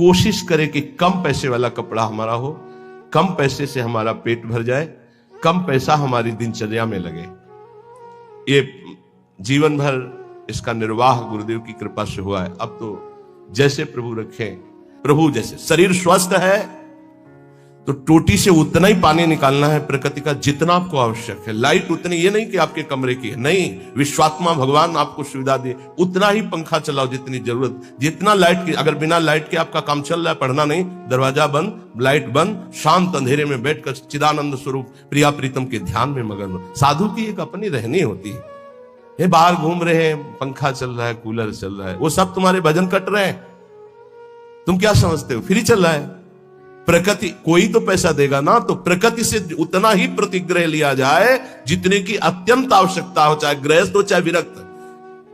कोशिश करें कि कम पैसे वाला कपड़ा हमारा हो, कम पैसे से हमारा पेट भर जाए, कम पैसा हमारी दिनचर्या में लगे। ये जीवन भर इसका निर्वाह गुरुदेव की कृपा से हुआ है। अब तो जैसे प्रभु रखें, प्रभु जैसे। शरीर स्वस्थ है तो टोटी से उतना ही पानी निकालना है प्रकृति का जितना आपको आवश्यक है। लाइट उतनी, ये नहीं कि आपके कमरे की है, नहीं, विश्वात्मा भगवान आपको सुविधा दे, उतना ही पंखा चलाओ जितनी जरूरत, जितना लाइट की। अगर बिना लाइट के आपका काम चल रहा है, पढ़ना नहीं, दरवाजा बंद, लाइट बंद, शांत अंधेरे में बैठकर चिदानंद स्वरूप प्रिया प्रीतम के ध्यान में मगन हो। साधु की एक अपनी रहनी होती है। ये बाहर घूम रहे हैं, पंखा चल रहा है, कूलर चल रहा है, वो सब तुम्हारे भजन कट रहे हैं। तुम क्या समझते हो, फ्री चल रहा है। प्रकृति कोई तो पैसा देगा ना, तो प्रकृति से उतना ही प्रतिग्रह लिया जाए जितने की अत्यंत आवश्यकता हो, चाहे गृहस्थ हो चाहे विरक्त।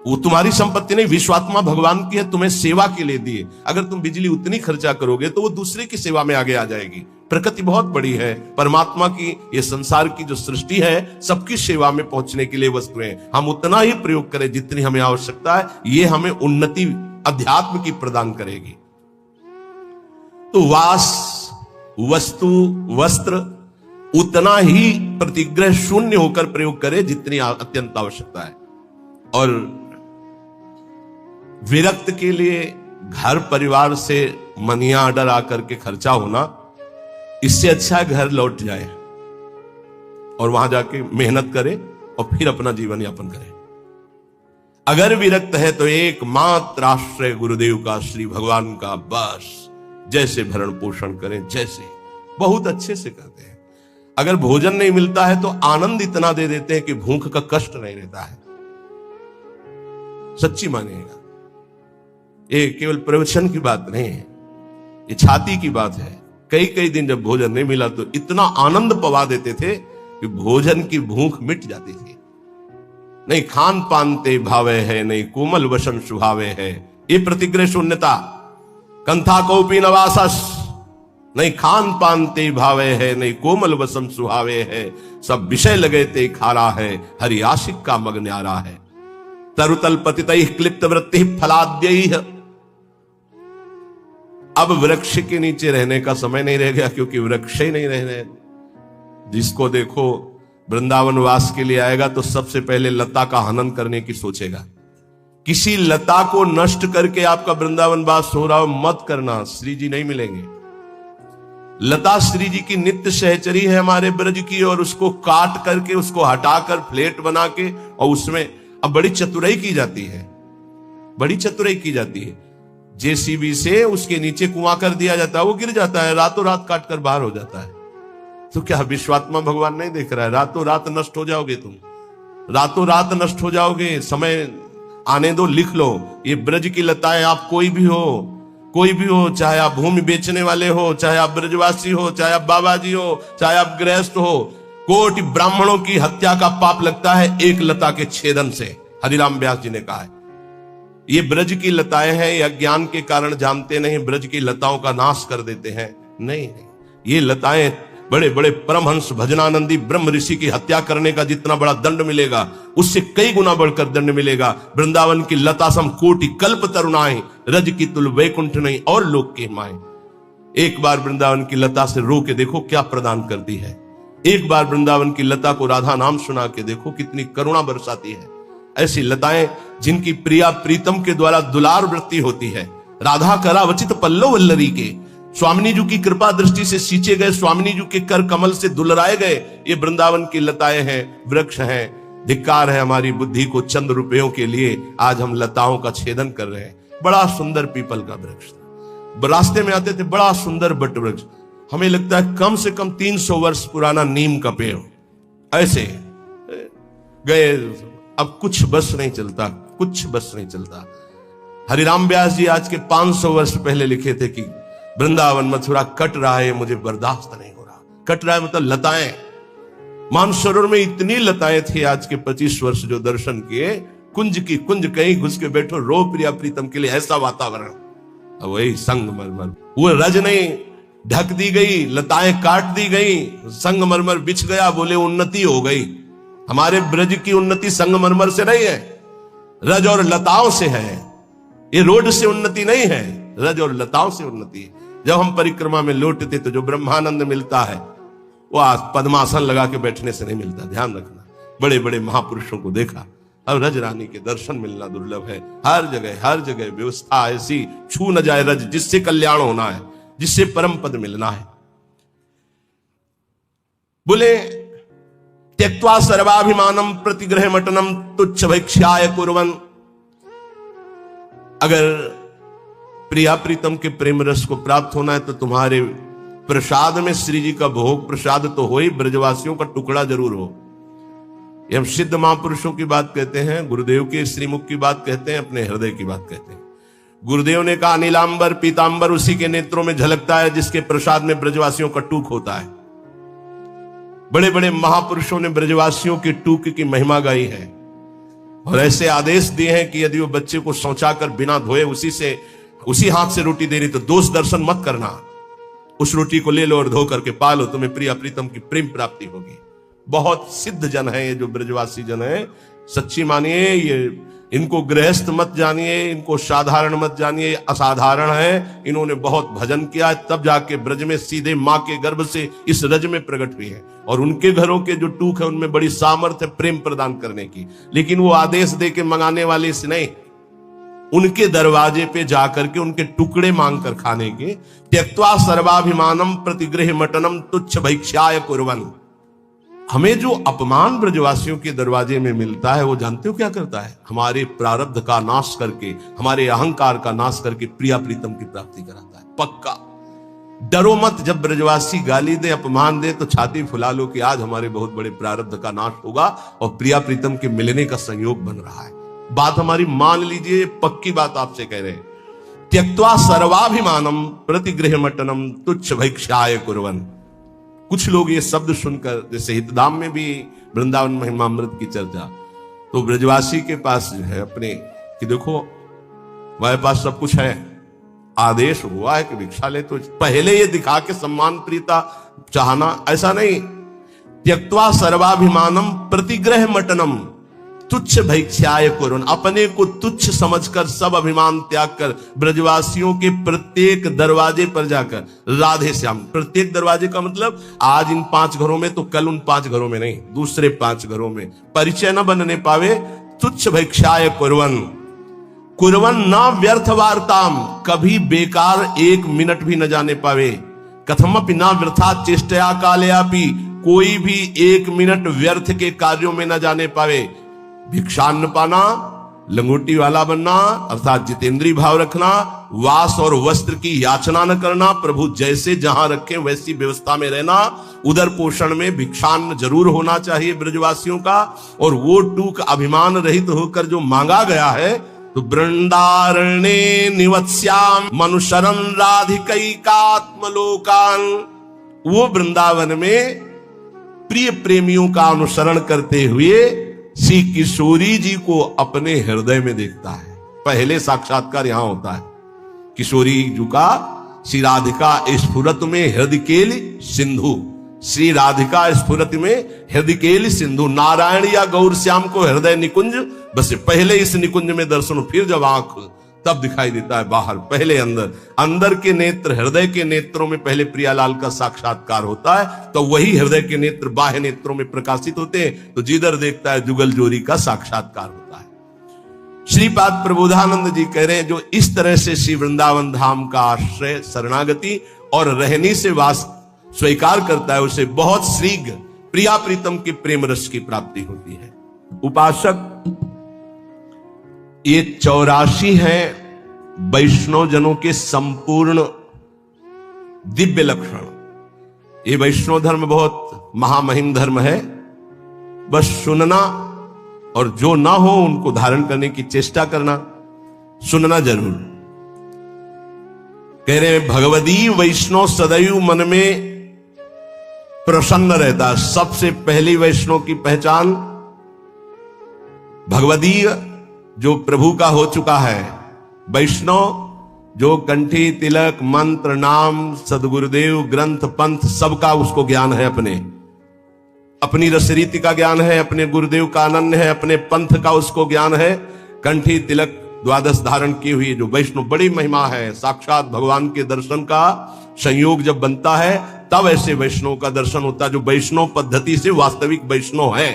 वो तुम्हारी संपत्ति नहीं, विश्वात्मा भगवान की है, तुम्हें सेवा के लिए दिए। अगर तुम बिजली उतनी खर्चा करोगे तो वो दूसरे की सेवा में आगे आ जाएगी। प्रकृति बहुत बड़ी है, परमात्मा की ये संसार की जो सृष्टि है सबकी सेवा में पहुंचने के लिए वस्तुएं, हम उतना ही प्रयोग करें जितनी हमें आवश्यकता है। ये हमें उन्नति अध्यात्म की प्रदान करेगी। तो वास, वस्तु, वस्त्र उतना ही प्रतिग्रह शून्य होकर प्रयोग करे जितनी अत्यंत आवश्यकता है। और विरक्त के लिए घर परिवार से मनिया ऑर्डर आकर के खर्चा होना, इससे अच्छा घर लौट जाए और वहां जाके मेहनत करे और फिर अपना जीवन यापन करे। अगर विरक्त है तो एकमात्र आश्रय गुरुदेव का, श्री भगवान का, बस जैसे भरण पोषण करें, जैसे बहुत अच्छे से करते हैं। अगर भोजन नहीं मिलता है तो आनंद इतना दे देते हैं कि भूख का कष्ट नहीं रहता है। सच्ची मानिएगा, ये केवल प्रवचन की बात नहीं है, ये छाती की बात है। कई कई दिन जब भोजन नहीं मिला तो इतना आनंद पवा देते थे कि भोजन की भूख मिट जाती थी। नहीं खान पान ते भावे है, नहीं कोमल वसन सुहावे है, ये प्रतिग्रह शून्यता। कंथा कौपी नवासस, नहीं खान पान ते भावे है, नहीं कोमल वसम सुहावे है, सब विषय लगे ते खारा है, हरि आशिक का मग न्यारा है। तरुतल पतितैः क्लिप्त वृत्तिः फलाद्यैः। अब वृक्ष के नीचे रहने का समय नहीं रह गया, क्योंकि वृक्ष ही नहीं रहने। जिसको देखो वृंदावन वास के लिए आएगा तो सबसे पहले लता का हनन करने की सोचेगा। किसी लता को नष्ट करके आपका वृंदावन वास हो रहा हो, मत करना, श्री जी नहीं मिलेंगे। लता श्री जी की नित्य सहचरी है हमारे ब्रज की, और उसको काट करके, उसको हटाकर फ्लेट बना के, और उसमें अब बड़ी चतुराई की जाती है, बड़ी चतुराई की जाती है। जेसीबी से उसके नीचे कुआं कर दिया जाता है, वो गिर जाता है, रातों रात काट कर बाहर हो जाता है। तो क्या विश्वात्मा भगवान नहीं देख रहा है? रातों रात नष्ट हो जाओगे तुम, रातों रात नष्ट हो जाओगे। समय आने दो, लिख लो। ये ब्रज की लताएं, आप कोई भी हो, कोई भी हो, चाहे आप भूमि बेचने वाले हो, चाहे आप ब्रजवासी हो, चाहे आप बाबा जी हो, चाहे आप गृहस्थ हो, कोटि ब्राह्मणों की हत्या का पाप लगता है एक लता के छेदन से। हरिराम व्यास जी ने कहा है ये ब्रज की लताएं हैं, ये अज्ञान के कारण जानते नहीं, ब्रज की लताओं का नाश कर देते हैं। नहीं, ये लताएं बड़े बड़े परमहंस भजनानंदी ब्रह्म ऋषि की हत्या करने का जितना बड़ा दंड मिलेगा, उससे कई गुना बढ़कर दंड मिलेगा। वृंदावन की लता सम कोटि कल्प तरुणाएं, रज की तुल वैकुंठ नहीं और लोक के माए। एक बार वृंदावन की लता से रो के देखो क्या प्रदान करती है। एक बार वृंदावन की लता को राधा नाम सुना के देखो कितनी करुणा बरसाती है। ऐसी लताएं जिनकी प्रिया प्रीतम के द्वारा दुलार वृत्ति होती है। राधा करावचित पल्लव वल्लरी के, स्वामिनी जी की कृपा दृष्टि से सींचे गए, स्वामिनी जी के कर कमल से दुलराए गए ये वृंदावन की लताएं हैं, वृक्ष हैं। धिक्कार है हमारी बुद्धि को चंद रुपयों के लिए आज हम लताओं का छेदन कर रहे हैं। बड़ा सुंदर पीपल का वृक्ष था, रास्ते में आते थे, बड़ा सुंदर बट वृक्ष, हमें लगता है कम से कम 300 वर्ष पुराना नीम का पेड़। ऐसे गए, अब कुछ बस नहीं चलता, कुछ बस नहीं चलता। हरिराम व्यास जी आज के 500 वर्ष पहले लिखे थे कि वृंदावन मथुरा कट रहा है, मुझे बर्दाश्त नहीं हो रहा। कट रहा है मतलब लताएं, मानसरोवर में इतनी लताएं थी। आज के 25 वर्ष जो दर्शन किए, कुंज की कुंज, कहीं घुस के बैठो, रो प्रिया प्रीतम के लिए ऐसा वातावरण। अब वही संगमरमर, वो रज नहीं ढक दी गई, लताएं काट दी गई, संगमरमर बिछ गया, बोले उन्नति हो गई। हमारे ब्रज की उन्नति संगमरमर से नहीं है, रज और लताओं से है। ये रोड से उन्नति नहीं है, रज और लताओं से उन्नति है। जब हम परिक्रमा में लौटते तो जो ब्रह्मानंद मिलता है वो पद्मासन लगा के बैठने से नहीं मिलता, ध्यान रखना। बड़े बड़े महापुरुषों को देखा, अब रज रानी के दर्शन मिलना दुर्लभ है। हर जगह व्यवस्था ऐसी, छू न जाए रज, जिससे कल्याण होना है, जिससे परम पद मिलना है। बोले त्यक्त्वा सर्वाभिमानम प्रतिग्रह मटनम तुच्छ भैक्ष्याय कुर्वन्। अगर प्रिया प्रीतम के प्रेम रस को प्राप्त होना है तो तुम्हारे प्रसाद में श्री जी का भोग प्रसाद तो हो ही, ब्रजवासियों का टुकड़ा जरूर हो। ये हम सिद्ध महापुरुषों की बात कहते हैं, गुरुदेव के श्रीमुख की बात कहते हैं, अपने हृदय की बात कहते हैं। गुरुदेव ने कहा नीलांबर पीतांबर उसी के नेत्रों में झलकता है जिसके प्रसाद में ब्रजवासियों का टूक होता है। बड़े बड़े महापुरुषों ने ब्रजवासियों के टूक की महिमा गाई है और ऐसे आदेश दिए हैं कि यदि वो बच्चे को शौचाकर बिना धोए उसी हाथ से रोटी दे रही तो दोष दर्शन मत करना, उस रोटी को ले लो और धो करके पालो, तुम्हें प्रिया प्रीतम की प्रेम प्राप्ति होगी। बहुत सिद्ध जन है ये जो ब्रजवासी जन है, सच्ची मानिए, ये इनको गृहस्थ मत जानिए, इनको साधारण मत जानिए, असाधारण है। इन्होंने बहुत भजन किया तब जाके ब्रज में सीधे मां के गर्भ से इस रज में प्रकट हुई है और उनके घरों के जो टूक है उनमें बड़ी सामर्थ्य है प्रेम प्रदान करने की। लेकिन वो आदेश दे के मंगाने वाले से नहीं, उनके दरवाजे पे जाकर के उनके टुकड़े मांग कर खाने के। त्यक्त्वा सर्वाभिमानम प्रतिग्रह मटनम तुच्छ भैक्ष्याय कुर्वन्। हमें जो अपमान ब्रजवासियों के दरवाजे में मिलता है वो जानते हो क्या करता है? हमारे प्रारब्ध का नाश करके, हमारे अहंकार का नाश करके प्रिया प्रीतम की प्राप्ति कराता है। पक्का डरो मत, जब ब्रजवासी गाली दे अपमान दे तो छाती फुला लो कि आज हमारे बहुत बड़े प्रारब्ध का नाश होगा और प्रिया प्रीतम के मिलने का संयोग बन रहा है। बात हमारी मान लीजिए, पक्की बात आपसे कह रहे हैं। त्यक्त्वा सर्वाभिमानम प्रतिग्रह मटनम तुच्छ भैक्ष्याय कुर्वन्। कुछ लोग ये शब्द सुनकर, जैसे हितधाम में भी वृंदावन महिमामृत की चर्चा, तो ब्रजवासी के पास जो है अपने कि देखो हमारे पास सब कुछ है, आदेश हुआ है कि भिक्षा ले, तो पहले ये दिखा के सम्मान प्रीता चाहना, ऐसा नहीं। त्यक्त्वा सर्वाभिमानम प्रतिग्रह मटनम तुच्छ भैक्ष्याय कुर्वन्। अपने को तुच्छ समझकर, सब अभिमान त्याग कर ब्रजवासियों के प्रत्येक दरवाजे पर जाकर राधे श्याम। प्रत्येक दरवाजे का मतलब आज इन 5 घरों में तो कल उन 5 घरों में नहीं, दूसरे 5 घरों में परिचय न बनने पावे। तुच्छ भैक्ष्याय कुर्वन्। कुर्वन् न व्यर्थ वार्ताम, कभी बेकार 1 मिनट भी न जाने पावे। कथमपि न वृथा चेष्टया कालयापि, कोई भी 1 मिनट व्यर्थ के कार्यों में न जाने पावे। भिक्षान्न पाना, लंगोटी वाला बनना अर्थात जितेंद्रीय भाव रखना, वास और वस्त्र की याचना न करना, प्रभु जैसे जहां रखे वैसी व्यवस्था में रहना, उदर पोषण में भिक्षान्न जरूर होना चाहिए ब्रजवासियों का। और वो टूक अभिमान रहित होकर जो मांगा गया है, तो वृंदारण्ये निवत्स्याम मनुशरं राधिकैकात्मलोकान्। वो वृंदावन में प्रिय प्रेमियों का अनुसरण करते हुए श्री किशोरी जी को अपने हृदय में देखता है। पहले साक्षात्कार यहां होता है किशोरी जी का। श्री राधिका स्फुरत में हृदयकेल सिंधु, श्री राधिका स्फुरत में हृदयकेल सिंधु। नारायण या गौर श्याम को हृदय निकुंज, बस पहले इस निकुंज में दर्शन, फिर जब आंख तब दिखाई देता है बाहर। पहले अंदर के नेत्र, हृदय के नेत्रों में पहले प्रियालाल का साक्षात्कार होता है, तो वही हृदय के नेत्र बाह्य नेत्रों में प्रकाशित होते हैं, तो जिधर देखता है जुगल जोरी का साक्षात्कार होता है। श्रीपाद प्रबोधानंद जी कह रहे हैं जो इस तरह से श्री वृंदावन धाम का आश्रय, शरणागति और रहनी से वास स्वीकार करता है, उसे बहुत शीघ्र प्रिया प्रीतम के प्रेम रस की प्राप्ति होती है। उपासक, ये 84 हैं वैष्णव जनों के संपूर्ण दिव्य लक्षण। ये वैष्णव धर्म बहुत महामहिम धर्म है, बस सुनना और जो ना हो उनको धारण करने की चेष्टा करना, सुनना जरूर। कह रहे भगवदी वैष्णव सदैव मन में प्रसन्न रहता। सबसे पहली वैष्णव की पहचान भगवदीय, जो प्रभु का हो चुका है। वैष्णव जो कंठी तिलक मंत्र नाम सदगुरुदेव ग्रंथ पंथ सबका उसको ज्ञान है, अपनी रसरीति का ज्ञान है, अपने गुरुदेव का आनंद है, अपने पंथ का उसको ज्ञान है। कंठी तिलक द्वादश धारण की हुई जो वैष्णव बड़ी महिमा है, साक्षात भगवान के दर्शन का संयोग जब बनता है तब ऐसे वैष्णव का दर्शन होता है जो वैष्णव पद्धति से वास्तविक वैष्णव है।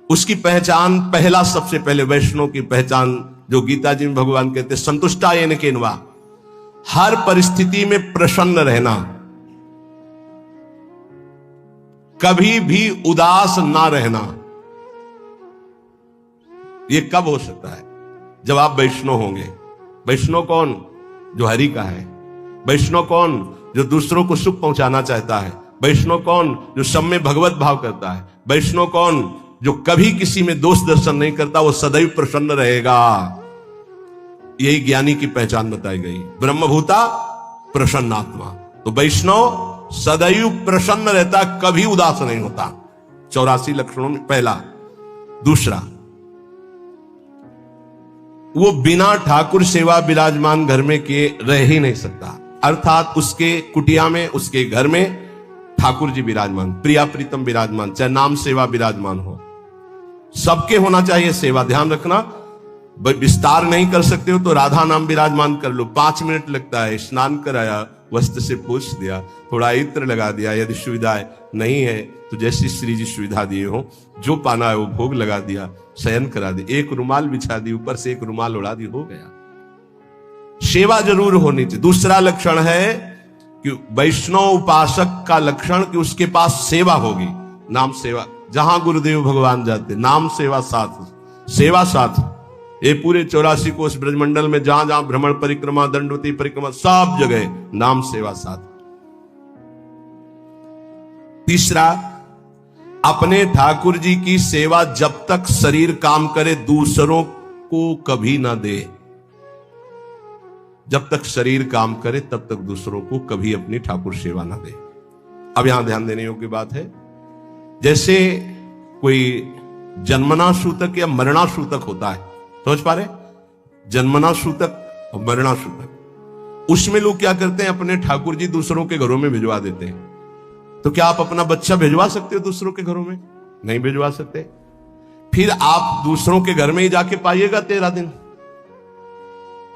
उसकी पहचान, पहला सबसे पहले वैष्णव की पहचान जो गीता जी में भगवान कहते संतुष्टायेन केनवा, हर परिस्थिति में प्रसन्न रहना, कभी भी उदास ना रहना। यह कब हो सकता है? जब आप वैष्णव होंगे। वैष्णव कौन? जो हरि का है। वैष्णव कौन? जो दूसरों को सुख पहुंचाना चाहता है। वैष्णव कौन? जो सब में भगवत भाव करता है। वैष्णव कौन? जो कभी किसी में दोष दर्शन नहीं करता, वो सदैव प्रसन्न रहेगा। यही ज्ञानी की पहचान बताई गई, ब्रह्मभूता प्रसन्नात्मा। तो वैष्णव सदैव प्रसन्न रहता, कभी उदास नहीं होता। 84 लक्षणों में पहला। दूसरा, वो बिना ठाकुर सेवा विराजमान घर में किए रह ही नहीं सकता। अर्थात उसके कुटिया में, उसके घर में ठाकुर जी विराजमान, प्रिया प्रीतम विराजमान, चाहे नाम सेवा विराजमान हो। सबके होना चाहिए सेवा, ध्यान रखना। विस्तार नहीं कर सकते हो तो राधा नाम विराजमान कर लो, 5 मिनट लगता है। स्नान कराया, वस्त्र से पोंछ दिया, थोड़ा इत्र लगा दिया, यदि सुविधा नहीं है तो जैसी श्री जी सुविधा दिए हो, जो पाना है वो भोग लगा दिया, शयन करा दिया, एक रुमाल बिछा दी, ऊपर से एक रुमाल उड़ा दी, हो गया। सेवा जरूर होनी चाहिए। दूसरा लक्षण है कि वैष्णव उपासक का लक्षण कि उसके पास सेवा होगी, नाम सेवा। जहां गुरुदेव भगवान जाते, नाम सेवा साथ, सेवा साथ। ये पूरे 84 कोष ब्रजमंडल में जहां जहां भ्रमण परिक्रमा, दंडवती परिक्रमा, सब जगह नाम सेवा साथ। तीसरा, अपने ठाकुर जी की सेवा जब तक शरीर काम करे दूसरों को कभी ना दे। जब तक शरीर काम करे तब तक दूसरों को कभी अपनी ठाकुर सेवा ना दे। अब यहां ध्यान देने योग्य बात है, जैसे कोई जन्मना सूतक या मरना सूतक होता है, समझ पा रहे? जन्मना सूतक और मरना सूतक, उसमें लोग क्या करते हैं, अपने ठाकुर जी दूसरों के घरों में भिजवा देते हैं। तो क्या आप अपना बच्चा भिजवा सकते हो दूसरों के घरों में? नहीं भिजवा सकते। फिर आप दूसरों के घर में ही जाके पाइएगा 13 दिन।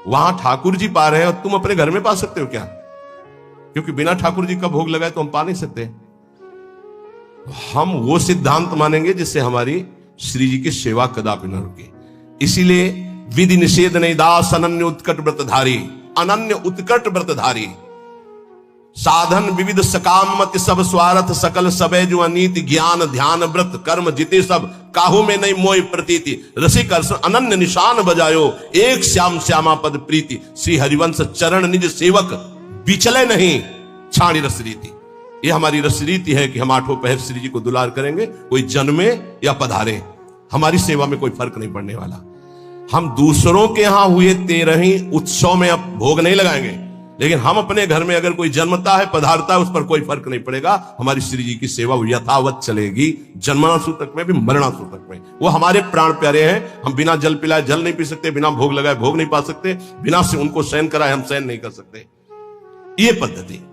वहां ठाकुर जी पा रहे हैं और तुम अपने घर में पा सकते हो क्या? क्योंकि बिना ठाकुर जी का भोग लगाए तो हम पा नहीं सकते। हम वो सिद्धांत मानेंगे जिससे हमारी श्री जी की सेवा कदापि न रुके। इसीलिए विधि निषेध नहीं दास अनन्य उत्कट व्रतधारी, अनन्य उत्कट व्रतधारी, साधन विविध सकाम मत सब स्वार्थ सकल सबे जो अनीति ज्ञान ध्यान व्रत कर्म जिते सब काहू में नहीं मोय प्रतीति रसिक अनन्य निशान बजायो एक श्याम श्यामा पद प्रीति श्री हरिवंश चरण निज सेवक बिचले नहीं छाणी रस रीति। ये हमारी रस रीति है कि हम 8 पहर श्री जी को दुलार करेंगे, कोई जन्मे या पधारे, हमारी सेवा में कोई फर्क नहीं पड़ने वाला। हम दूसरों के यहां हुए 13 उत्सव में अब भोग नहीं लगाएंगे, लेकिन हम अपने घर में अगर कोई जन्मता है, पधारता है, उस पर कोई फर्क नहीं पड़ेगा। हमारी श्री जी की सेवा यथावत चलेगी, जन्मना सूतक में भी मरना सूतक में। वो हमारे प्राण प्यारे हैं। हम बिना जल पिलाए जल नहीं पी सकते, बिना भोग लगाए भोग नहीं पा सकते, बिना से उनको शयन कराए हम शयन नहीं कर सकते। ये पद्धति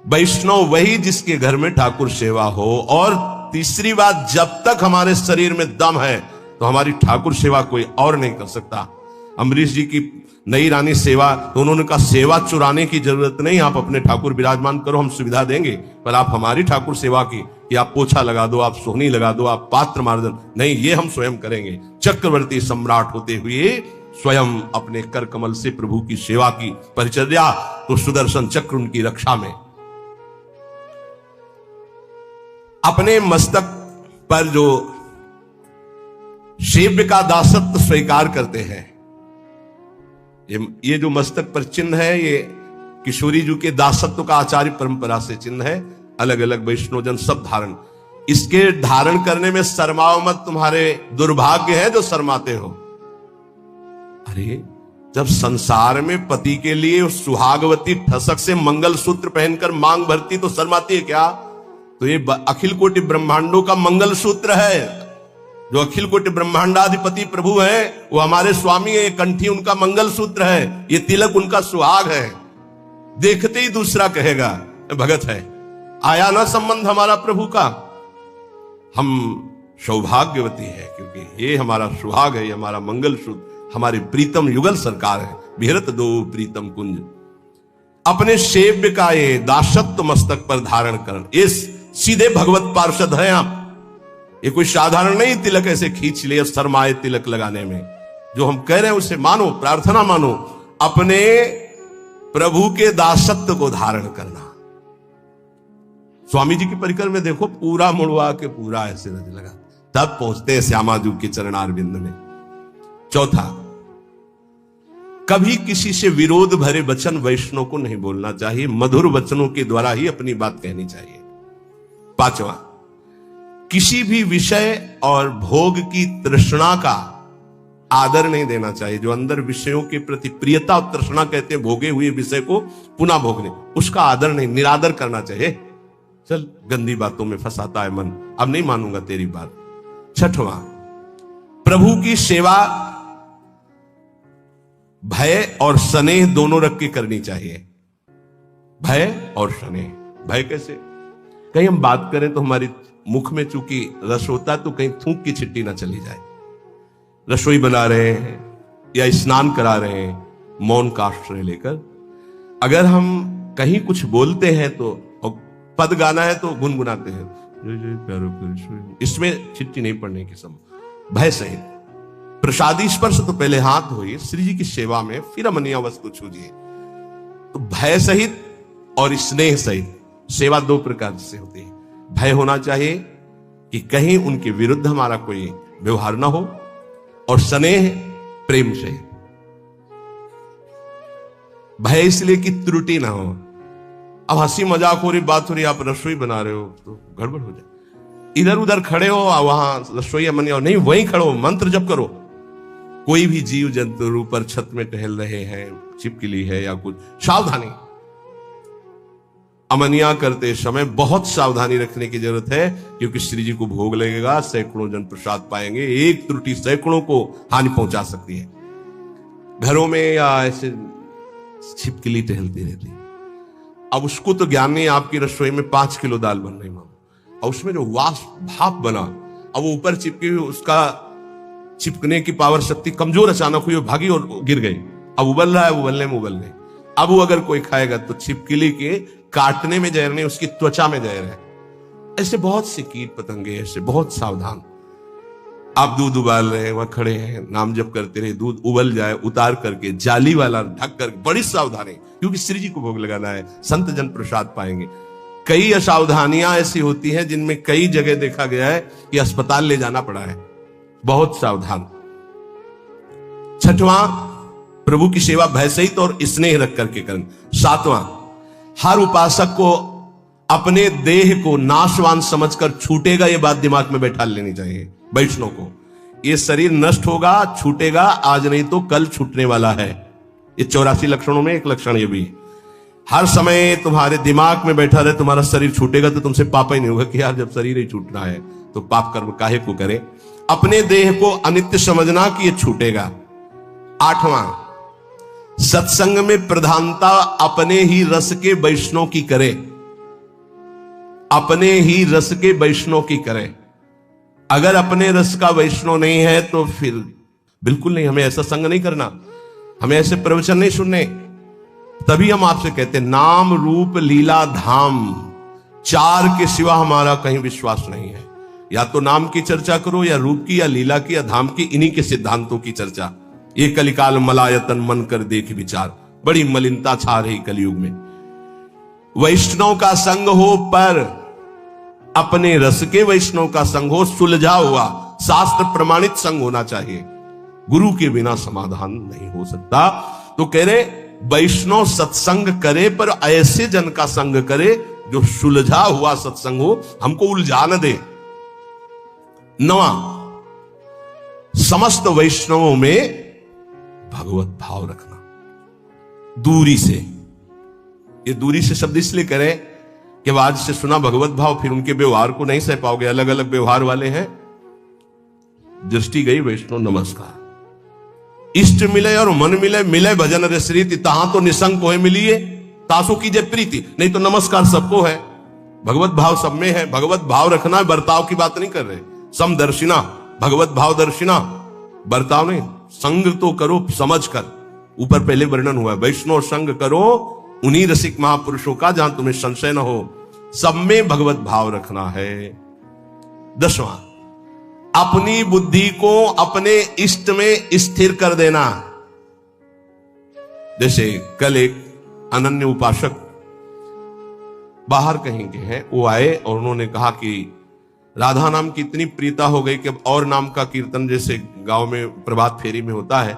वैष्णव वही जिसके घर में ठाकुर सेवा हो। और तीसरी बात, जब तक हमारे शरीर में दम है तो हमारी ठाकुर सेवा कोई और नहीं कर सकता। अम्बरीश जी की नई रानी सेवा, तो उन्होंने कहा सेवा चुराने की जरूरत नहीं, आप अपने ठाकुर विराजमान करो, हम सुविधा देंगे, पर आप हमारी ठाकुर सेवा की कि आप पोछा लगा दो, आप सोहनी लगा दो, आप पात्र मार्जन नहीं, ये हम स्वयं करेंगे। चक्रवर्ती सम्राट होते हुए स्वयं अपने कर कमल से प्रभु की सेवा की परिचर्या, तो सुदर्शन चक्र उनकी रक्षा में। अपने मस्तक पर जो सेव्य का दासत्व स्वीकार करते हैं, ये जो मस्तक पर चिन्ह है, ये किशोरी जी के दासत्व का आचार्य परंपरा से चिन्ह है। अलग अलग वैष्णवजन सब धारण, इसके धारण करने में शर्माओ मत, तुम्हारे दुर्भाग्य है जो शर्माते हो। अरे जब संसार में पति के लिए सुहागवती ठसक से मंगल सूत्र पहनकर मांग भरती तो शर्माती है क्या? तो ये अखिल कोटि ब्रह्मांडों का मंगल सूत्र है। जो अखिल कोटि ब्रह्मांडाधिपति प्रभु है वो हमारे स्वामी है, कंठी उनका मंगल सूत्र है, ये तिलक उनका सुहाग है। देखते ही दूसरा कहेगा भगत है। आया ना संबंध हमारा प्रभु का। हम सौभाग्यवती है, क्योंकि ये हमारा सुहाग है, ये हमारा मंगल सूत्र, हमारे प्रीतम युगल सरकार है। बिहरत दो प्रीतम कुंज, अपने सेव्य का ये दासत्व मस्तक पर धारण करण, ये सीधे भगवत पार्षद है आप। ये कोई साधारण नहीं तिलक ऐसे खींच ले शर्माए तिलक लगाने में। जो हम कह रहे हैं उसे मानो, प्रार्थना मानो, अपने प्रभु के दासत्व को धारण करना। स्वामी जी की परिकर में देखो, पूरा मुड़वा के पूरा ऐसे रज लगा, तब पहुंचते हैं श्यामाजू के चरणारविंद में। चौथा, कभी किसी से विरोध भरे वचन वैष्णव को नहीं बोलना चाहिए, मधुर वचनों के द्वारा ही अपनी बात कहनी चाहिए। पांचवा, किसी भी विषय और भोग की तृष्णा का आदर नहीं देना चाहिए। जो अंदर विषयों के प्रति प्रियता और तृष्णा कहते हैं, भोगे हुए विषय को पुनः भोगने, उसका आदर नहीं, निरादर करना चाहिए। चल गंदी बातों में फंसाता है मन, अब नहीं मानूंगा तेरी बात। छठवां, प्रभु की सेवा भय और स्नेह दोनों रख के करनी चाहिए। भय और स्नेह। भय कैसे? कहीं हम बात करें तो हमारी मुख में चूंकि रस होता तो कहीं थूक की छिट्टी ना चली जाए। रसोई बना रहे हैं या स्नान करा रहे हैं मौन का आश्रय लेकर, अगर हम कहीं कुछ बोलते हैं तो, और पद गाना है तो गुनगुनाते हैं, इसमें छिट्टी नहीं पड़ने की संभव। भय सहित प्रसादी स्पर्श तो पहले हाथ धोइए श्री जी की सेवा में, फिर अमनिया वस्तु छूजिए। तो भय सहित और स्नेह सहित सेवा दो प्रकार से होती है। भय होना चाहिए कि कहीं उनके विरुद्ध हमारा कोई व्यवहार ना हो, और स्नेह प्रेम से। भय इसलिए कि त्रुटि ना हो। अब हंसी मजाक हो रही, बात हो रही, आप रसोई बना रहे हो तो गड़बड़ हो जाए। इधर उधर खड़े हो, वहां रसोई अमनिया नहीं, वहीं खड़ो, मंत्र जप करो। कोई भी जीव जंतु ऊपर छत में टहल रहे हैं, छिपकली है या कुछ, सावधानी। अमनिया करते समय बहुत सावधानी रखने की जरूरत है, क्योंकि श्री जी को भोग लगेगा, सैकड़ों जन प्रसाद पाएंगे, एक त्रुटि सैकड़ों को हानि पहुंचा सकती है। घरों में या ऐसे छिपकली टहलती रहती है, अब उसको तो ज्ञान नहीं, आपकी रसोई में 5 किलो दाल बन रही मानो, और उसमें जो वाष्प भाप बना, अब वो ऊपर चिपकी हुई, उसका चिपकने की पावर शक्ति कमजोर अचानक हुई, भागी और गिर गई। अब उबल रहा है, उबलने में उबल गई। अब वो अगर कोई खाएगा तो छिपकली के काटने में जहर नहीं, उसकी त्वचा में जहर है। ऐसे बहुत से कीट पतंगे, ऐसे बहुत सावधान। आप दूध उबाल रहे हैं, वहां खड़े हैं, नाम जप करते रहे, दूध उबल जाए, उतार करके जाली वाला ढक कर, बड़ी सावधानी, क्योंकि श्री जी को भोग लगाना है, संत जन प्रसाद पाएंगे। कई असावधानियां ऐसी होती हैं जिनमें कई जगह देखा गया है कि अस्पताल ले जाना पड़ा है। बहुत सावधान। छठवां, प्रभु की सेवा भय सहित और स्नेह रख करके करें। सातवां, हर उपासक को अपने देह को नाशवान समझकर छूटेगा, यह बात दिमाग में बैठा लेनी चाहिए वैष्णव को। यह शरीर नष्ट होगा, छूटेगा, आज नहीं तो कल छूटने वाला है। ये 84 लक्षणों में एक लक्षण ये भी। हर समय तुम्हारे दिमाग में बैठा रहे तुम्हारा शरीर छूटेगा तो तुमसे पाप ही नहीं होगा कि यार जब शरीर ही छूटना है तो पाप कर्म काहे को करें। अपने देह को अनित्य समझना कि यह छूटेगा। आठवां, सत्संग में प्रधानता अपने ही रस के वैष्णव की करे। अपने ही रस के वैष्णव की करे। अगर अपने रस का वैष्णव नहीं है तो फिर बिल्कुल नहीं, हमें ऐसा संग नहीं करना, हमें ऐसे प्रवचन नहीं सुनने। तभी हम आपसे कहते हैं, नाम रूप लीला धाम, चार के सिवा हमारा कहीं विश्वास नहीं है। या तो नाम की चर्चा करो, या रूप की, या लीला की, या धाम की, इन्हीं के सिद्धांतों की चर्चा। ये कलिकाल मलायतन मन कर देख विचार, बड़ी मलिनता छा रही कलयुग में। वैष्णव का संग हो, पर अपने रस के वैष्णव का संग हो, सुलझा हुआ शास्त्र प्रमाणित संग होना चाहिए। गुरु के बिना समाधान नहीं हो सकता। तो कह रहे वैष्णव सत्संग करे, पर ऐसे जन का संग करे जो सुलझा हुआ सत्संग हो, हमको उलझा न दे। नवा, समस्त वैष्णवों में भगवत भाव रखना, दूरी से। ये दूरी से शब्द इसलिए करें कि आज से सुना भगवत भाव, फिर उनके व्यवहार को नहीं सह पाओगे। अलग अलग व्यवहार वाले हैं, दृष्टि गई वैष्णव नमस्कार। इष्ट मिले और मन मिले, मिले भजन रस रीति, तहां तो निसंग को है मिलिए, तासु कीजिए प्रीति। नहीं तो नमस्कार सबको है, भगवत भाव सब में है। भगवत भाव रखना है, बर्ताव की बात नहीं कर रहे। समदर्शिना, भगवत भाव दर्शिना, बर्ताव नहीं, संग तो करो समझ कर। ऊपर पहले वर्णन हुआ है, वैष्णव संग करो उन्हीं रसिक महापुरुषों का जहां तुम्हें संशय न हो, सब में भगवत भाव रखना है। 10वां, अपनी बुद्धि को अपने इष्ट में स्थिर कर देना। जैसे कल एक अनन्य उपासक बाहर कहीं के हैं, वो आए और उन्होंने कहा कि राधा नाम की इतनी प्रीता हो गई कि अब और नाम का कीर्तन जैसे गांव में प्रभात फेरी में होता है,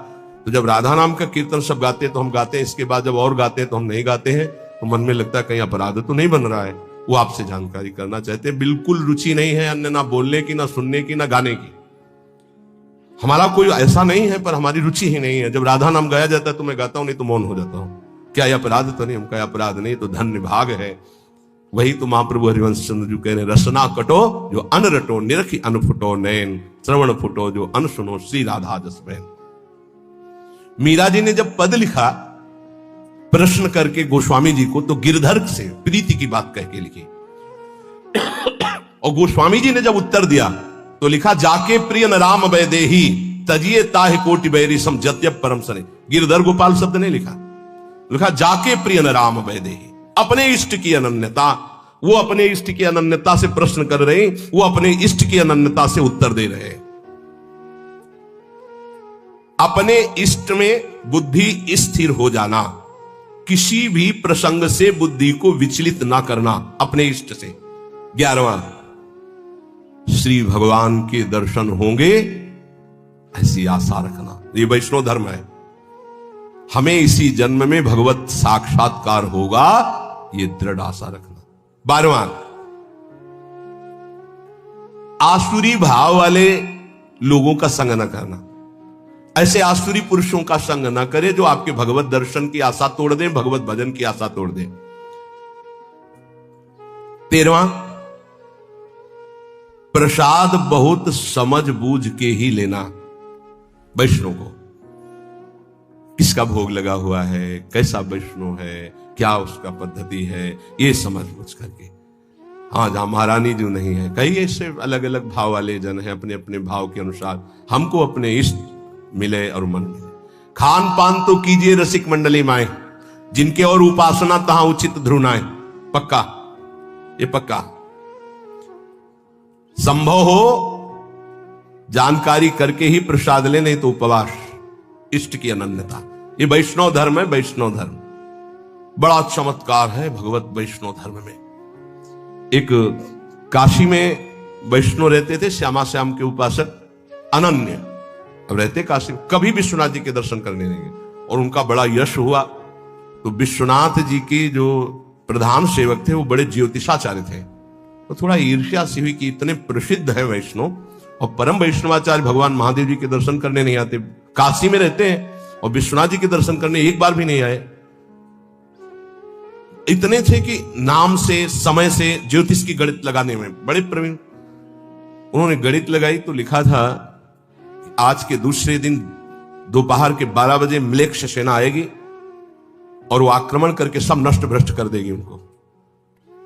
तो जब राधा नाम का कीर्तन सब गाते हैं तो हम गाते हैं, इसके बाद जब और गाते हैं तो हम नहीं गाते हैं, तो मन में लगता है कहीं अपराध तो नहीं बन रहा है। वो आपसे जानकारी करना चाहते हैं। बिल्कुल रुचि नहीं है अन्य ना बोलने की, ना सुनने की, ना गाने की। हमारा कोई ऐसा नहीं है, पर हमारी रुचि ही नहीं है। जब राधा नाम गाया जाता है तो मैं गाता हूं, नहीं तो मौन हो जाता हूं। क्या यह अपराध तो नहीं? हम क्या अपराध नहीं, तो धन्य भाग है। वही तो महाप्रभु हरिवंश चंद्र जी कह रहे, रसना कटो जो अन रटो, निरखी अन फुटो नैन, श्रवण फुटो जो अन सुनो, श्री राधा जस बैन। मीरा जी ने जब पद लिखा प्रश्न करके गोस्वामी जी को, तो गिरधर से प्रीति की बात कह के लिखी। और गोस्वामी जी ने जब उत्तर दिया तो लिखा, जाके प्रिय न राम वैदेही, तजिए ताहि कोटि बैरी सम जत्यप परम सने। गिरधर गोपाल शब्द नहीं लिखा, लिखा जाके प्रिय न राम वैदेही। अपने इष्ट की अनन्यता, वो अपने इष्ट की अनन्यता से प्रश्न कर रहे, वो अपने इष्ट की अनन्यता से उत्तर दे रहे। अपने इष्ट में बुद्धि स्थिर हो जाना, किसी भी प्रसंग से बुद्धि को विचलित ना करना, अपने इष्ट से। 11वां, श्री भगवान के दर्शन होंगे ऐसी आशा रखना। ये वैष्णव धर्म है। हमें इसी जन्म में भगवत साक्षात्कार होगा, ये दृढ़ आशा रखना। 12वां, आसुरी भाव वाले लोगों का संग न करना। ऐसे आसुरी पुरुषों का संग न करे जो आपके भगवत दर्शन की आशा तोड़ दें, भगवत भजन की आशा तोड़ दें। 13वां, प्रसाद बहुत समझ बूझ के ही लेना। वैष्णव को किसका भोग लगा हुआ है, कैसा वैष्णव है, क्या उसका पद्धति है, ये समझ बूझ करके। हाँ, जहां महारानी जो नहीं है, कई ऐसे अलग अलग भाव वाले जन हैं, अपने अपने भाव के अनुसार हमको अपने इष्ट मिले और मन मिले। खान पान तो कीजिए रसिक मंडली माए, जिनके और उपासना तहां उचित ध्रुनाए। पक्का, ये पक्का। संभव हो जानकारी करके ही प्रसाद ले, नहीं तो उपवास, इष्ट की अनन्यता। ये वैष्णव धर्म है। वैष्णव धर्म बड़ा चमत्कार है भगवत वैष्णव धर्म में। एक काशी में वैष्णव रहते थे, श्यामा श्याम के उपासक अनन्य। अब रहते काशी में, कभी विश्वनाथ जी के दर्शन करने नहीं गए, और उनका बड़ा यश हुआ। तो विश्वनाथ जी के जो प्रधान सेवक थे वो बड़े ज्योतिषाचार्य थे, तो थोड़ा ईर्ष्या सी हुई कि इतने प्रसिद्ध है वैष्णव और परम वैष्णवाचार्य भगवान महादेव जी के दर्शन करने नहीं आते, काशी में रहते हैं और विश्वनाथ जी के दर्शन करने एक बार भी नहीं आए। इतने थे कि नाम से, समय से, ज्योतिष की गणित लगाने में बड़े प्रवीण। उन्होंने गणित लगाई तो लिखा था आज के दूसरे दिन दोपहर के 12 बजे म्लेच्छ सेना आएगी और वो आक्रमण करके सब नष्ट भ्रष्ट कर देगी उनको।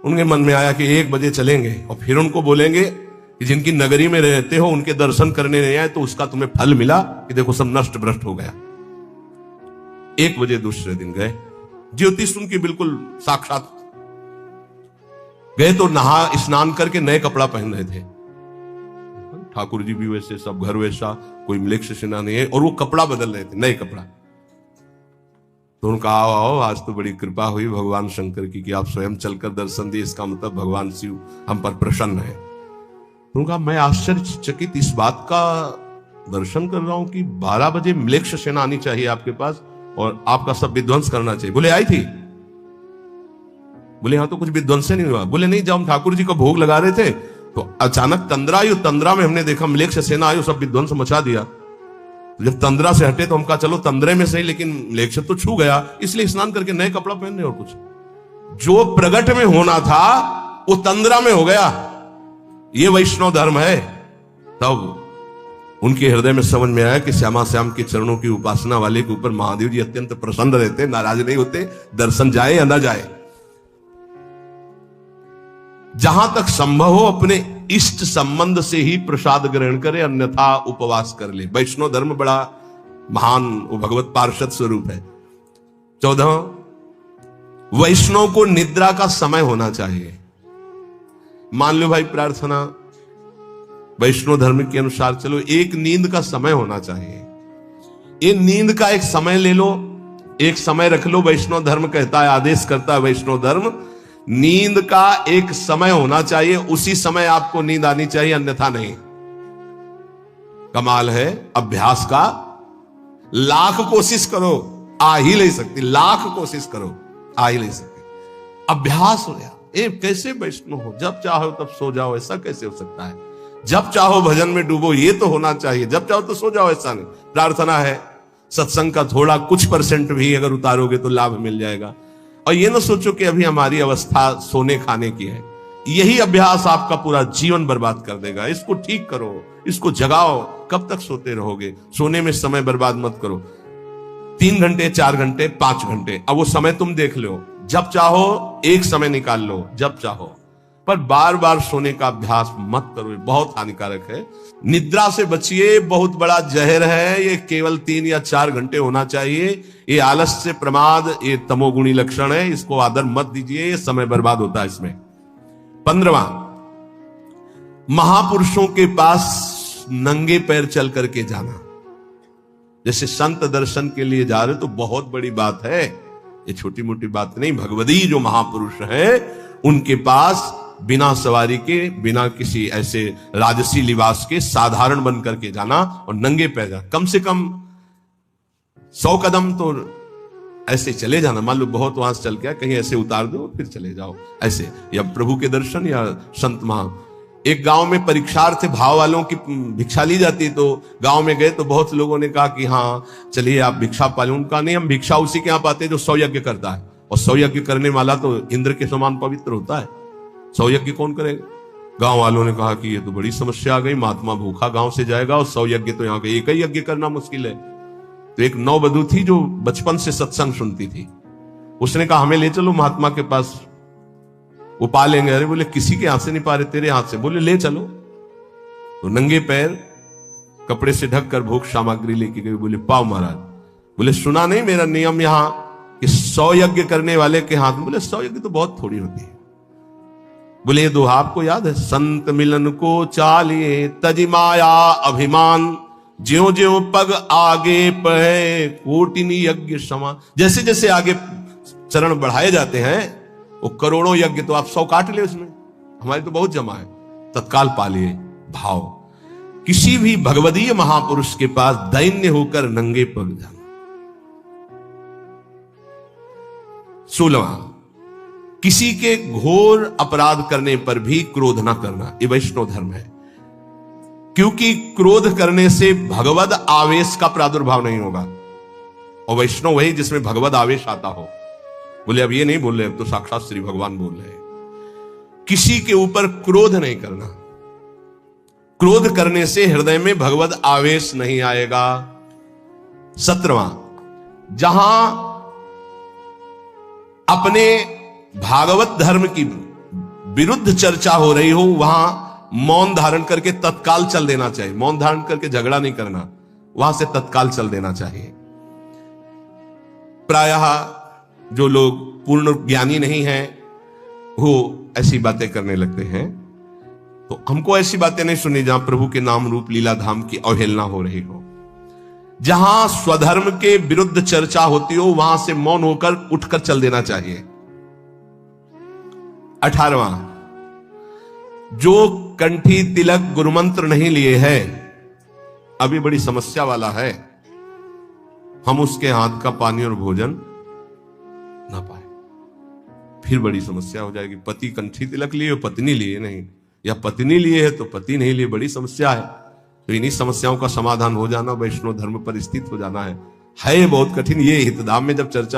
उनके मन में आया कि 1 बजे चलेंगे और फिर उनको बोलेंगे कि जिनकी नगरी में रहते हो उनके दर्शन करने नहीं आए तो उसका तुम्हें फल मिला कि देखो सब नष्ट भ्रष्ट हो गया। 1 बजे दूसरे दिन गए, ज्योतिष उनकी बिल्कुल साक्षात। गए तो नहा स्नान करके नए कपड़ा पहन रहे थे। ठाकुर जी भी वैसे, सब घर वैसा, कोई म्लेच्छ सेना नहीं है, और वो कपड़ा बदल रहे थे, नए कपड़ा। तो उनका आओ आओ, आज तो बड़ी कृपा हुई भगवान शंकर की कि आप स्वयं चलकर दर्शन दिए, इसका मतलब भगवान शिव हम पर प्रसन्न है। तो उनका मैं आश्चर्यचकित इस बात का दर्शन कर रहा हूं कि 12 बजे म्लेच्छ सेना आनी चाहिए आपके पास और आपका सब विध्वंस करना चाहिए। बोले आई थी? बोले हाँ, तो कुछ विध्वंस नहीं हुआ। बोले नहीं, जब हम ठाकुर जी को भोग लगा रहे थे तो अचानक तंद्रा आई, तंद्रा में हमने देखा म्लेच्छ सेना आई, सब विध्वंस मचा दिया। जब तंद्रा से हटे तो हम कहा चलो तंद्रे में सही, लेकिन म्लेच्छ तो छू गया, इसलिए स्नान करके नए कपड़ा पहन रहे और कुछ। जो प्रगट में होना था वो तंद्रा में हो गया। ये वैष्णव धर्म है। तब उनके हृदय में समझ में आया कि श्यामा श्याम के चरणों की उपासना वाले के ऊपर महादेव जी अत्यंत प्रसन्न रहते, नाराज नहीं होते, दर्शन जाए या ना जाए। जहां तक संभव हो अपने इष्ट संबंध से ही प्रसाद ग्रहण करे, अन्यथा उपवास कर ले। वैष्णव धर्म बड़ा महान भगवत पार्षद स्वरूप है। 14, वैष्णव को निद्रा का समय होना चाहिए। मान लो भाई प्रार्थना वैष्णव धर्म के अनुसार चलो, एक नींद का समय होना चाहिए। ये नींद का एक समय ले लो, एक समय रख लो। वैष्णव धर्म कहता है, आदेश करता है वैष्णव धर्म, नींद का एक समय होना चाहिए, उसी समय आपको नींद आनी चाहिए, अन्यथा नहीं। कमाल है अभ्यास का। लाख कोशिश करो आ ही नहीं सकती, लाख कोशिश करो आ ही नहीं सकती। अभ्यास हो गया। कैसे वैष्णव हो, जब चाहो तब सो जाओ, ऐसा कैसे हो सकता है? जब चाहो भजन में डूबो, ये तो होना चाहिए। जब चाहो तो सो जाओ, ऐसा नहीं। प्रार्थना है, सत्संग का थोड़ा कुछ % भी अगर उतारोगे तो लाभ मिल जाएगा। और ये ना सोचो कि अभी हमारी अवस्था सोने खाने की है। यही अभ्यास आपका पूरा जीवन बर्बाद कर देगा। इसको ठीक करो, इसको जगाओ। कब तक सोते रहोगे? सोने में समय बर्बाद मत करो। 3 घंटे, 4 घंटे, 5 घंटे, अब वो समय तुम देख लो। जब चाहो एक समय निकाल लो, जब चाहो, पर बार बार सोने का अभ्यास मत करो, ये बहुत हानिकारक है। निद्रा से बचिए, बहुत बड़ा जहर है ये। केवल 3 या 4 घंटे होना चाहिए। ये आलस्य, प्रमाद, ये तमोगुणी लक्षण है, इसको आदर मत दीजिए, ये समय बर्बाद होता है इसमें। 15, महापुरुषों के पास नंगे पैर चल करके जाना। जैसे संत दर्शन के लिए जा रहे तो बहुत बड़ी बात है, ये छोटी मोटी बात नहीं। भगवदी जो महापुरुष है उनके पास बिना सवारी के, बिना किसी ऐसे राजसी लिबास के, साधारण बन करके जाना और नंगे पैर जाना। कम से कम 100 कदम तो ऐसे चले जाना। मान लो बहुत वहां से चल के कहीं ऐसे उतार दो, फिर चले जाओ ऐसे, या प्रभु के दर्शन या संत महा। एक गांव में परीक्षार्थ भाव वालों की भिक्षा ली जाती, तो गांव में गए तो बहुत लोगों ने कहा कि हाँ चलिए आप भिक्षा पाले। उनका नहीं, हम भिक्षा उसी के यहाँ पाते जो 100 यज्ञ करता है, और 100 यज्ञ करने वाला तो इंद्र के समान पवित्र होता है। 100 यज्ञ कौन करेगा? गांव वालों ने कहा कि ये तो बड़ी समस्या आ गई, महात्मा भूखा गांव से जाएगा और 100 यज्ञ तो यहाँ एक ही यज्ञ करना मुश्किल है। तो एक नौवधू थी जो बचपन से सत्संग सुनती थी, उसने कहा हमें ले चलो महात्मा के पास, वो पा लेंगे। अरे बोले किसी के हाथ से नहीं पा रहे, तेरे हाथ से। बोले ले चलो। तो नंगे पैर कपड़े से ढककर भोग सामग्री लेके गए। बोले पाओ महाराज। बोले सुना नहीं मेरा नियम यहां कि 100 यज्ञ करने वाले के हाथ में। बोले 100 यज्ञ तो बहुत थोड़ी होती है। बोले ये दोहा आपको याद है? संत मिलन को चालिए तज माया अभिमान, ज्यों ज्यों पग आगे पढ़े कोटिनी यज्ञ समान। जैसे जैसे आगे चरण बढ़ाए जाते हैं वो करोड़ों यज्ञ, तो आप 100 काट ले उसमें, हमारे तो बहुत जमा है। तत्काल पा लिए भाव। किसी भी भगवदीय महापुरुष के पास दैन्य होकर नंगे पग जाना। 16, किसी के घोर अपराध करने पर भी क्रोध ना करना, ये वैष्णव धर्म है। क्योंकि क्रोध करने से भगवद आवेश का प्रादुर्भाव नहीं होगा, और वैष्णव वही जिसमें भगवद आवेश आता हो। बोले अब ये नहीं बोल रहे, अब तो साक्षात श्री भगवान बोल रहे हैं। किसी के ऊपर क्रोध नहीं करना। क्रोध करने से हृदय में भगवद आवेश नहीं आएगा। 17, जहां अपने भागवत धर्म की विरुद्ध चर्चा हो रही हो वहां मौन धारण करके तत्काल चल देना चाहिए। मौन धारण करके झगड़ा नहीं करना, वहां से तत्काल चल देना चाहिए। प्रायः जो लोग पूर्ण ज्ञानी नहीं हैं वो ऐसी बातें करने लगते हैं, तो हमको ऐसी बातें नहीं सुनी जहां प्रभु के नाम रूप लीला धाम की अवहेलना हो रही हो। जहां स्वधर्म के विरुद्ध चर्चा होती हो वहां से मौन होकर उठकर चल देना चाहिए। 18, जो कंठी तिलक गुरुमंत्र नहीं लिए है, अभी बड़ी समस्या वाला है, हम उसके हाथ का पानी और भोजन ना पाए, फिर बड़ी समस्या हो जाएगी। पति कंठी तिलक लिए, पत्नी लिए नहीं, या पत्नी लिए है तो पति नहीं लिए, बड़ी समस्या है। तो इन्हीं समस्याओं का समाधान हो जाना, वैष्णव धर्म पर स्थित हो जाना है बहुत कठिन। ये हितधाम में जब चर्चा